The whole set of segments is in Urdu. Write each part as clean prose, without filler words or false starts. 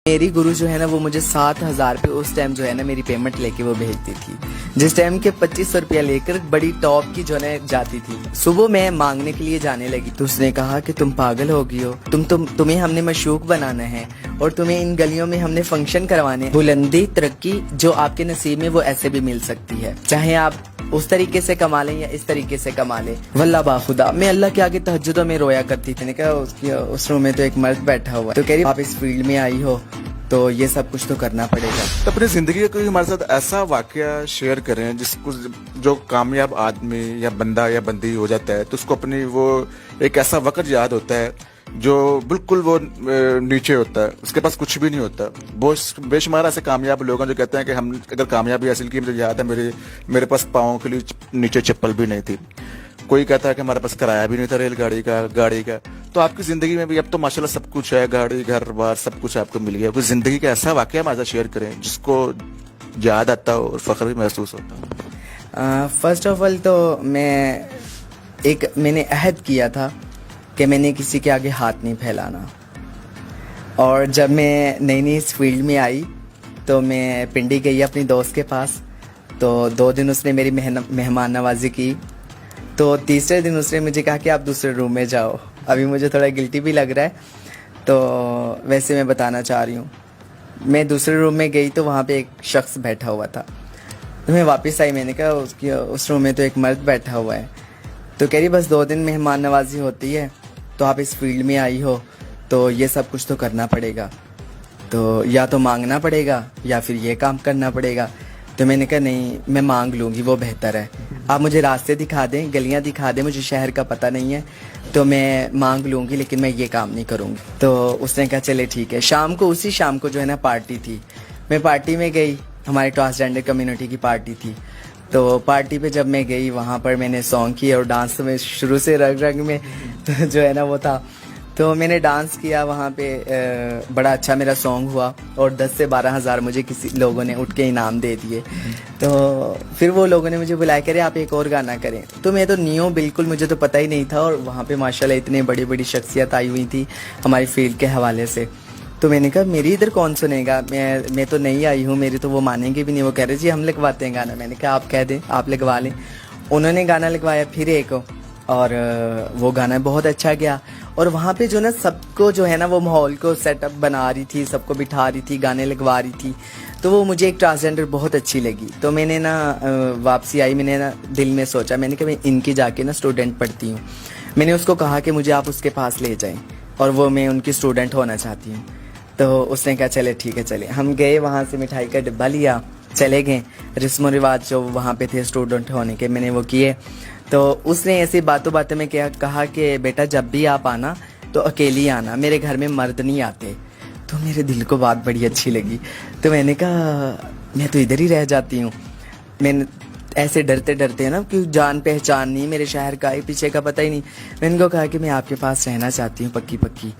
میری گرو جو ہے نا وہ مجھے 7,000 پہ اس ٹائم جو ہے نا میری پیمنٹ لے کے وہ بھیجتی تھی، جس ٹائم کے 2,500 روپیہ لے کر بڑی ٹاپ کی جو ہے جاتی تھی۔ صبح میں مانگنے کے لیے جانے لگی تو اس نے کہا کہ تم پاگل ہو گئی ہو، تمہیں ہم نے مشوق بنانا ہے اور تمہیں ان گلیوں میں ہم نے فنکشن کروانے۔ بلندی ترقی جو آپ کے نصیب میں وہ ایسے بھی مل سکتی ہے، چاہے آپ اس طریقے سے کما لیں یا اس طریقے سے کما لیں۔ واللہ باخدا میں اللہ کے آگے تہجدوں میں رویا کرتی تھی، نے کہا اس روم میں تو ایک مرد بیٹھا ہوا ہے، تو کہہ رہی آپ اس فیلڈ میں آئی ہو تو یہ سب کچھ تو کرنا پڑے گا۔ تو اپنی زندگی کا کوئی ہمارے ساتھ ایسا واقعہ شیئر کریں جس کو جو کامیاب آدمی یا بندہ یا بندی ہو جاتا ہے تو اس کو اپنی وہ ایک ایسا وقت یاد ہوتا ہے جو بالکل وہ نیچے ہوتا ہے، اس کے پاس کچھ بھی نہیں ہوتا۔ بے شمار ایسے کامیاب لوگ ہیں جو کہتے ہیں کہ ہم اگر کامیابی حاصل کی، مجھے یاد ہے میرے پاس پاؤں کے لیے نیچے چپل بھی نہیں تھی، کوئی کہتا ہے کہ ہمارے پاس کرایہ بھی نہیں تھا ریل گاڑی کا۔ تو آپ کی زندگی میں بھی اب تو ماشاءاللہ سب کچھ ہے، گاڑی گھر بار سب کچھ آپ کو مل گیا۔ کوئی زندگی کا ایسا واقعہ ہمارے ساتھ شیئر کریں جس کو یاد آتا ہو اور فخر بھی محسوس ہوتا ہو۔ فرسٹ آف آل تو میں نے عہد کیا تھا کہ میں نے کسی کے آگے ہاتھ نہیں پھیلانا، اور جب میں نئی اس فیلڈ میں آئی تو میں پنڈی گئی اپنی دوست کے پاس، تو 2 دن اس نے میری مہمان نوازی کی، تو تیسرے دن اس نے مجھے کہا کہ آپ دوسرے روم میں جاؤ۔ ابھی مجھے تھوڑا گلٹی بھی لگ رہا ہے، تو ویسے میں بتانا چاہ رہی ہوں۔ میں دوسرے روم میں گئی تو وہاں پہ ایک شخص بیٹھا ہوا تھا، تو میں واپس آئی، میں نے کہا اس روم میں تو ایک مرد بیٹھا ہوا ہے، تو کہہ رہی بس 2 دن مہمان نوازی ہوتی ہے تو آپ اس فیلڈ میں آئی ہو تو یہ سب کچھ تو کرنا پڑے گا، تو یا تو مانگنا پڑے گا یا پھر یہ کام کرنا پڑے گا۔ تو میں نے کہا نہیں، میں مانگ لوں گی، وہ بہتر ہے، آپ مجھے راستے دکھا دیں، گلیاں دکھا دیں، مجھے شہر کا پتہ نہیں ہے تو میں مانگ لوں گی، لیکن میں یہ کام نہیں کروں گی۔ تو اس نے کہا چلے ٹھیک ہے۔ اسی شام کو جو ہے نا پارٹی تھی، میں پارٹی میں گئی، ہماری ٹرانسجینڈر کمیونٹی کی پارٹی تھی، تو پارٹی پہ جب میں گئی وہاں پر میں نے سانگ کیا، اور ڈانس میں شروع سے رگ میں جو ہے نا وہ تھا، تو میں نے ڈانس کیا وہاں پہ، بڑا اچھا میرا سانگ ہوا، اور 10 سے 12 ہزار مجھے کسی لوگوں نے اٹھ کے انعام دے دیے۔ تو پھر وہ لوگوں نے مجھے بلایا، کرے آپ ایک اور گانا کریں، تو میں تو نیو بالکل، مجھے تو پتہ ہی نہیں تھا، اور وہاں پہ ماشاءاللہ اتنی بڑی شخصیت آئی ہوئی تھی ہماری فیلڈ کے حوالے سے۔ تو میں نے کہا میری ادھر کون سنے گا، میں تو نہیں آئی ہوں، میری تو وہ مانیں گے بھی نہیں۔ وہ کہہ رہے جی ہم لگواتے ہیں گانا۔ میں نے کہا آپ کہہ دیں، آپ لگوا لیں۔ انہوں نے گانا لگوایا پھر ایک، اور وہ گانا بہت اچھا گیا، اور وہاں پہ جو نا سب کو جو ہے نا وہ ماحول کو سیٹ اپ بنا رہی تھی، سب کو بٹھا رہی تھی، گانے لگوا رہی تھی، تو وہ مجھے ایک ٹرانسجینڈر بہت اچھی لگی۔ تو میں نے نا واپسی آئی، میں نے نا دل میں سوچا، میں نے کہا میں ان کی جا کے نا اسٹوڈنٹ پڑھتی ہوں۔ میں نے اس کو کہا کہ مجھے آپ اس کے پاس لے جائیں، اور وہ میں ان کی اسٹوڈنٹ ہونا چاہتی ہوں۔ تو اس نے کہا چلے ٹھیک ہے چلے۔ ہم گئے وہاں سے، مٹھائی کا ڈبہ لیا، چلے گئے، رسم و رواج جو وہاں پہ تھے اسٹوڈنٹ ہونے کے میں نے وہ کیے۔ تو اس نے ایسی باتوں میں کہا کہ بیٹا جب بھی آپ آنا تو اکیلی آنا، میرے گھر میں مرد نہیں آتے۔ تو میرے دل کو بات بڑی اچھی لگی، تو میں نے کہا میں تو ادھر ہی رہ جاتی ہوں۔ میں نے ایسے ڈرتے ہیں نا کہ جان پہچان نہیں، میرے شہر کا پیچھے کا پتہ ہی نہیں۔ میں نے کو کہا کہ میں آپ کے پاس رہنا چاہتی ہوں پکی۔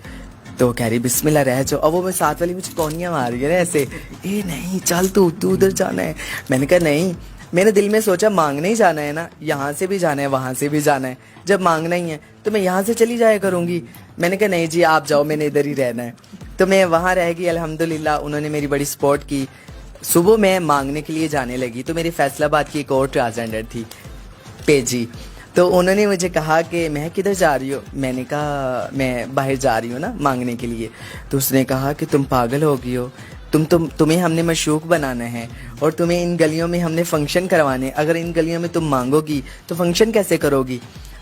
تو کہہ رہی بسم اللہ رہ جاؤ، اور وہ میں ساتھ والی مجھے کونیاں مار رہی ہے نا ایسے، اے نہیں چل تو ادھر جانا ہے۔ میں نے کہا نہیں، میں نے دل میں سوچا مانگنے ہی جانا ہے نا، یہاں سے بھی جانا ہے وہاں سے بھی جانا ہے، جب مانگنا ہی ہے تو میں یہاں سے چلی جایا کروں گی۔ میں نے کہا نہیں جی آپ جاؤ، میں نے ادھر ہی رہنا ہے۔ تو میں وہاں رہ گئی، الحمدللہ انہوں نے میری بڑی سپورٹ کی۔ صبح میں مانگنے کے لیے جانے لگی تو میری فیصل آباد کی ایک اور ٹرانسجینڈر تھی پیجی، تو انہوں نے مجھے کہا کہ میں کدھر جا رہی ہو؟ میں نے کہا میں باہر جا رہی ہوں نا مانگنے کے لیے۔ تو اس نے کہا کہ تم پاگل ہو گئی ہو، تمہیں ہم نے مشوق بنانا ہے، اور تمہیں ان گلیوں میں ہم نے فنکشن کروانے، اگر ان گلیوں میں تم مانگو گی تو فنکشن کیسے کرو گی؟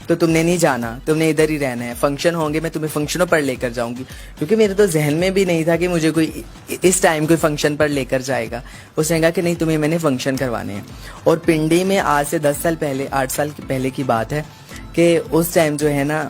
تو تم نے نہیں جانا، تم نے ادھر ہی رہنا ہے، فنکشن ہوں گے میں تمہیں فنکشنوں پر لے کر جاؤں گی، کیونکہ میرے تو ذہن میں بھی نہیں تھا کہ مجھے کوئی اس ٹائم کوئی فنکشن پر لے کر جائے گا۔ اس نے کہا کہ نہیں تمہیں میں نے فنکشن کروانے ہیں۔ اور پنڈی میں آج سے 10 سال پہلے 8 سال پہلے کی بات ہے کہ اس ٹائم جو ہے نا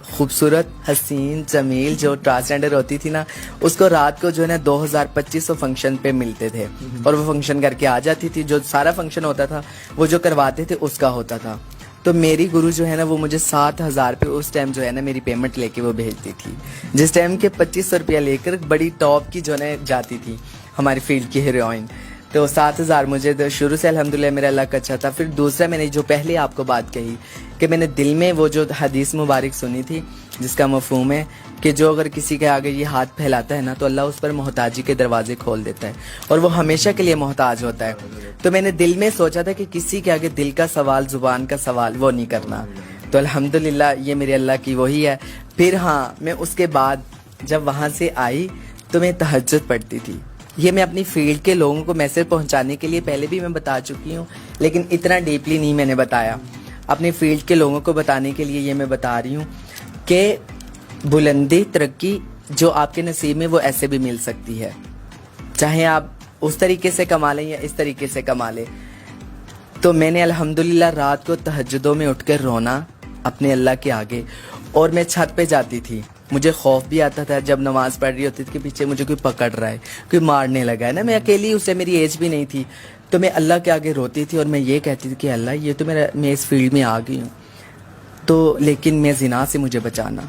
خوبصورت حسین جمیل جو ٹرانسجینڈر ہوتی تھی نا، اس کو رات کو جو ہے نا 2,000-2,500 فنکشن پہ ملتے تھے، اور وہ فنکشن کر کے آ جاتی تھی، جو سارا فنکشن ہوتا تھا وہ جو کرواتے تھے اس کا ہوتا تھا۔ تو میری گرو جو ہے نا وہ مجھے 7,000 پہ اس ٹائم جو ہے نا میری پیمنٹ لے کے وہ بھیجتی تھی، جس ٹائم کے 2,500 روپیہ لے کر بڑی ٹاپ کی جو ہے نا جاتی تھی ہماری فیلڈ کی ہیروئن۔ تو 7,000 مجھے شروع سے الحمدللہ میرا لک اچھا تھا۔ پھر دوسرا میں نے جو پہلے آپ کو بات کہی کہ میں نے دل میں وہ جو حدیث مبارک سنی تھی جس کا مفہوم ہے کہ جو اگر کسی کے آگے یہ ہاتھ پھیلاتا ہے نا تو اللہ اس پر محتاجی کے دروازے کھول دیتا ہے اور وہ ہمیشہ کے لیے محتاج ہوتا ہے. تو میں نے دل میں سوچا تھا کہ کسی کے آگے دل کا سوال, زبان کا سوال وہ نہیں کرنا. تو الحمدللہ یہ میرے اللہ کی وہی ہے. پھر ہاں, میں اس کے بعد جب وہاں سے آئی تو میں تہجد پڑھتی تھی. یہ میں اپنی فیلڈ کے لوگوں کو میسج پہنچانے کے لیے پہلے بھی میں بتا چکی ہوں, لیکن اتنا ڈیپلی نہیں میں نے بتایا. اپنی فیلڈ کے لوگوں کو بتانے کے لیے یہ میں بتا رہی ہوں کہ بلندی, ترقی جو آپ کے نصیب میں وہ ایسے بھی مل سکتی ہے, چاہے آپ اس طریقے سے کما لیں یا اس طریقے سے کما لیں. تو میں نے الحمدللہ رات کو تہجدوں میں اٹھ کر رونا اپنے اللہ کے آگے, اور میں چھت پہ جاتی تھی. مجھے خوف بھی آتا تھا جب نماز پڑھ رہی ہوتی تھی کہ پیچھے مجھے کوئی پکڑ رہا ہے, کوئی مارنے لگا ہے نا. میں اکیلی, اسے میری ایج بھی نہیں تھی, تو میں اللہ کے آگے روتی تھی اور میں یہ کہتی تھی کہ اللہ یہ تو میں اس فیلڈ میں آ گئی ہوں, تو لیکن میں زنا سے مجھے بچانا.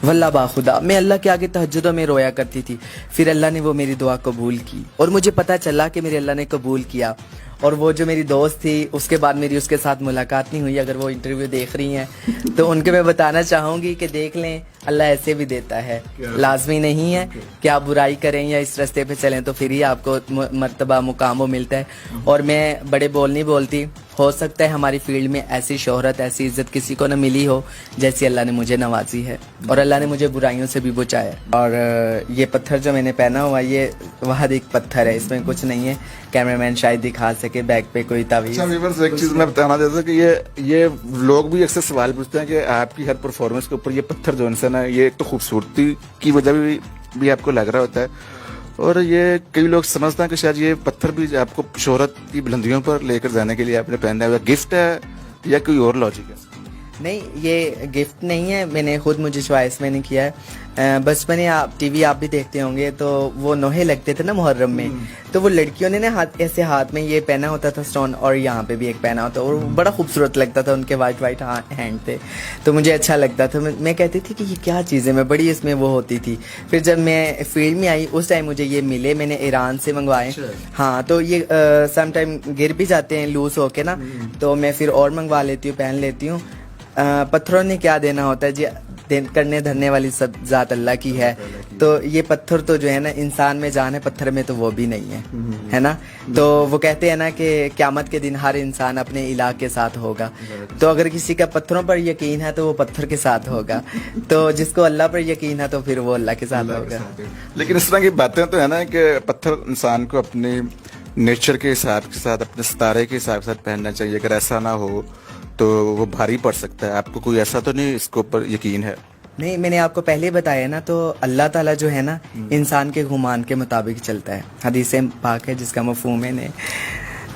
واللہ باخدا میں اللہ کے آگے تہجدوں میں رویا کرتی تھی. پھر اللہ نے وہ میری دعا قبول کی اور مجھے پتہ چلا کہ میرے اللہ نے قبول کیا. اور وہ جو میری دوست تھی اس کے بعد میری اس کے ساتھ ملاقات نہیں ہوئی. اگر وہ انٹرویو دیکھ رہی ہیں تو ان کے میں بتانا چاہوں گی کہ دیکھ لیں, اللہ ایسے بھی دیتا ہے. لازمی نہیں ہے کہ آپ برائی کریں یا اس راستے پہ چلیں تو پھر ہی آپ کو مرتبہ مقام وہ ملتا ہے. اور میں بڑے بول نہیں بولتی, ہو سکتا ہے ہماری فیلڈ میں ایسی شہرت, ایسی عزت کسی کو نہ ملی ہو جیسی اللہ نے مجھے نوازی ہے, اور اللہ نے مجھے برائیوں سے بھی بچایا. اور یہ پتھر جو میں نے پہنا ہوا یہ وحد ایک پتھر ہے, اس میں کچھ نہیں ہے. کیمرہ مین شاید دکھا سکے بیک پہ کوئی تعویذ. ایک چیز میں بتانا چاہتا ہوں کہ یہ لوگ بھی اکثر سوال پوچھتے ہیں کہ آپ کی ہر پرفارمنس کے اوپر یہ پتھر جو ہے نا, یہ ایک تو خوبصورتی کی وجہ بھی آپ کو لگ رہا ہوتا ہے, اور یہ کئی لوگ سمجھتے ہیں کہ شاید یہ پتھر بھی آپ کو شہرت کی بلندیوں پر لے کر جانے کے لیے آپ نے پہنا ہے, گفٹ ہے یا کوئی اور لاجک ہے؟ نہیں, یہ گفٹ نہیں ہے, میں نے خود مجھے چوائس میں نے کیا ہے. بچپن آپ ٹی وی آپ بھی دیکھتے ہوں گے تو وہ نوحے لگتے تھے نا محرم میں, تو وہ لڑکیوں نے نا ایسے ہاتھ میں یہ پہنا ہوتا تھا اسٹون, اور یہاں پہ بھی ایک پہنا ہوتا, اور بڑا خوبصورت لگتا تھا. ان کے وائٹ ہینڈ تھے تو مجھے اچھا لگتا تھا. میں کہتی تھی کہ یہ کیا چیز ہے, میں بڑی اس میں وہ ہوتی تھی. پھر جب میں فیلڈ میں آئی اس ٹائم مجھے یہ ملے, میں نے ایران سے منگوائے. ہاں, تو یہ سم ٹائم گر بھی جاتے ہیں لوز ہو کے نا, تو میں پھر اور منگوا لیتی ہوں, پہن لیتی ہوں. پتھروں نے کیا دینا ہوتا ہے جی, کرنے دھرنے والی سب ذات اللہ کی ہے. تو یہ پتھر تو جو ہے نا, انسان میں جان ہے, پتھر میں تو وہ بھی نہیں ہے نا. تو وہ کہتے ہیں نا کہ قیامت کے دن ہر انسان اپنے الہ کے ساتھ ہوگا. تو اگر کسی کا پتھروں پر یقین ہے تو وہ پتھر کے ساتھ ہوگا, تو جس کو اللہ پر یقین ہے تو پھر وہ اللہ کے ساتھ ہوگا. لیکن اس طرح کی باتیں تو ہے نا کہ پتھر انسان کو اپنے نیچر کے حساب کے ساتھ, اپنے ستارے کے حساب کے ساتھ پہننا چاہیے. اگر ایسا نہ ہو تو وہ بھاری پڑ سکتا ہے. آپ کو کوئی ایسا تو نہیں اس کے اوپر یقین ہے؟ نہیں, میں نے آپ کو پہلے بتایا نا, تو اللہ تعالیٰ جو ہے نا انسان کے گمان کے مطابق چلتا ہے. حدیث پاک ہے جس کا مفہوم ہے.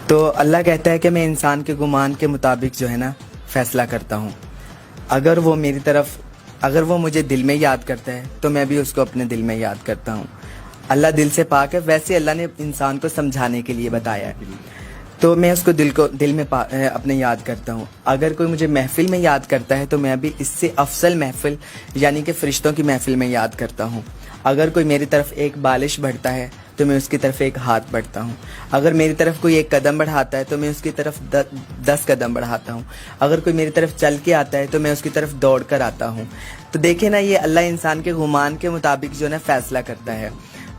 تو اللہ کہتا ہے کہ میں انسان کے گمان کے مطابق جو ہے نا فیصلہ کرتا ہوں. اگر وہ مجھے دل میں یاد کرتا ہے تو میں بھی اس کو اپنے دل میں یاد کرتا ہوں. اللہ دل سے پاک ہے, ویسے اللہ نے انسان کو سمجھانے کے لیے بتایا ہے, تو میں اس کو دل میں اپنے یاد کرتا ہوں. اگر کوئی مجھے محفل میں یاد کرتا ہے تو میں بھی اس سے افضل محفل یعنی کہ فرشتوں کی محفل میں یاد کرتا ہوں. اگر کوئی میری طرف ایک بالش بڑھتا ہے تو میں اس کی طرف ایک ہاتھ بڑھتا ہوں. اگر میری طرف کوئی ایک قدم بڑھاتا ہے تو میں اس کی طرف 10 قدم بڑھاتا ہوں. اگر کوئی میری طرف چل کے آتا ہے تو میں اس کی طرف دوڑ کر آتا ہوں. تو دیکھیں نا, یہ اللہ انسان کے گمان کے مطابق جو ہے نا فیصلہ کرتا ہے.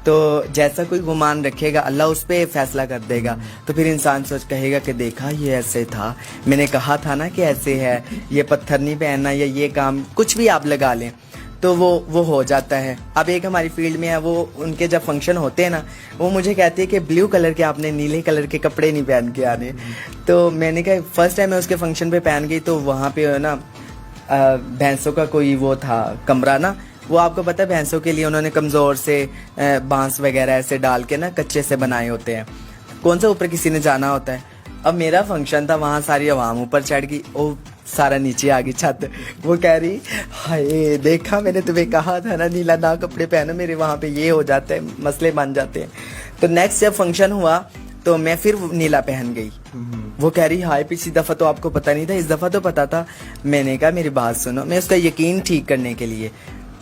تو جیسا کوئی گمان رکھے گا اللہ اس پہ فیصلہ کر دے گا. تو پھر انسان کہے گا کہ دیکھا یہ ایسے تھا, میں نے کہا تھا نا کہ ایسے ہے, یہ پتھر نہیں پہننا یا یہ کام کچھ بھی آپ لگا لیں تو وہ ہو جاتا ہے. اب ایک ہماری فیلڈ میں ہے, وہ ان کے جب فنکشن ہوتے ہیں نا, وہ مجھے کہتے ہیں کہ بلیو کلر کے آپ نے نیلے کلر کے کپڑے نہیں پہن کے آنے. تو میں نے کہا فرسٹ ٹائم میں اس کے فنکشن پہ پہن گئی تو وہاں پہ نا بھینسوں کا کوئی وہ تھا کمرہ نا, وہ آپ کو پتہ ہے بھینسوں کے لیے انہوں نے کمزور سے بانس وغیرہ ایسے ڈال کے نا کچے سے بنائے ہوتے ہیں, کون سا اوپر کسی نے جانا ہوتا ہے. اب میرا فنکشن تھا, وہاں ساری عوام اوپر چڑھ گئی, او سارا نیچے آ گئی چھت. وہ کہہ رہی ہائے دیکھا میں نے تمہیں کہا تھا نا نیلا نہ کپڑے پہنو, میرے وہاں پہ یہ ہو جاتا ہے, مسئلے بن جاتے ہیں. تو نیکسٹ جب فنکشن ہوا تو میں پھر نیلا پہن گئی. وہ کہہ رہی ہائے پچھلی دفعہ تو آپ کو پتہ نہیں تھا, اس دفعہ تو پتہ تھا. میں نے کہا میری بات سنو, میں اس کا یقین ٹھیک کرنے کے لیے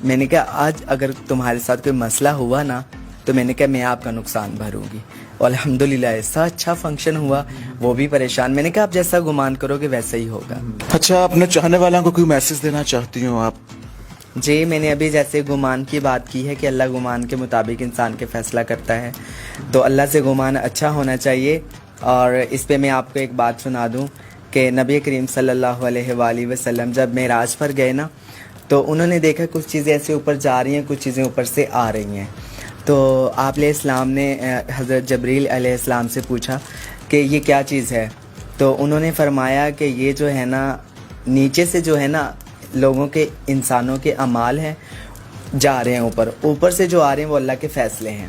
میں نے کہا آج اگر تمہارے ساتھ کوئی مسئلہ ہوا نا تو میں نے کہا میں آپ کا نقصان بھروں گی. اور الحمدللہ ایسا اچھا فنکشن ہوا, وہ بھی پریشان. میں نے کہا آپ جیسا گمان کرو گے ویسا ہی ہوگا. اچھا, اپنے چاہنے والوں کو کوئی میسج دینا چاہتی ہوں آپ؟ جی میں نے ابھی جیسے گمان کی بات کی ہے کہ اللہ گمان کے مطابق انسان کے فیصلہ کرتا ہے، تو اللہ سے گمان اچھا ہونا چاہیے. اور اس پہ میں آپ کو ایک بات سنا دوں کہ نبی کریم صلی اللہ علیہ وآلہ وسلم جب معراج پر گئے نا، تو انہوں نے دیکھا کچھ چیزیں ایسے اوپر جا رہی ہیں، کچھ چیزیں اوپر سے آ رہی ہیں. تو آپ علیہ السلام نے حضرت جبریل علیہ السلام سے پوچھا کہ یہ کیا چیز ہے؟ تو انہوں نے فرمایا کہ یہ جو ہے نا نیچے سے جو ہے نا لوگوں کے انسانوں کے اعمال ہیں جا رہے ہیں اوپر، اوپر سے جو آ رہے ہیں وہ اللہ کے فیصلے ہیں.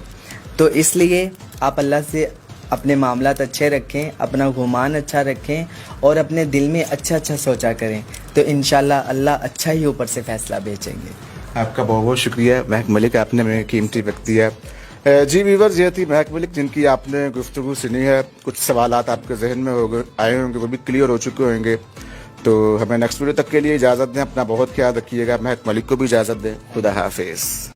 تو اس لیے آپ اللہ سے اپنے معاملات اچھے رکھیں، اپنا گمان اچھا رکھیں اور اپنے دل میں اچھا اچھا سوچا کریں، تو انشاءاللہ اللہ اچھا ہی اوپر سے فیصلہ بھیجیں گے. آپ کا بہت بہت شکریہ مہک ملک، آپ نے ہمیں قیمتی وقت دیا. جی ویورز، یہ تھی مہک ملک جن کی آپ نے گفتگو سنی ہے. کچھ سوالات آپ کے ذہن میں آئے ہوں گے، وہ بھی کلیئر ہو چکے ہوں گے. تو ہمیں نیکسٹ ویڈیو تک کے لیے اجازت دیں، اپنا بہت خیال رکھیے گا. مہک ملک کو بھی اجازت دیں. خدا حافظ.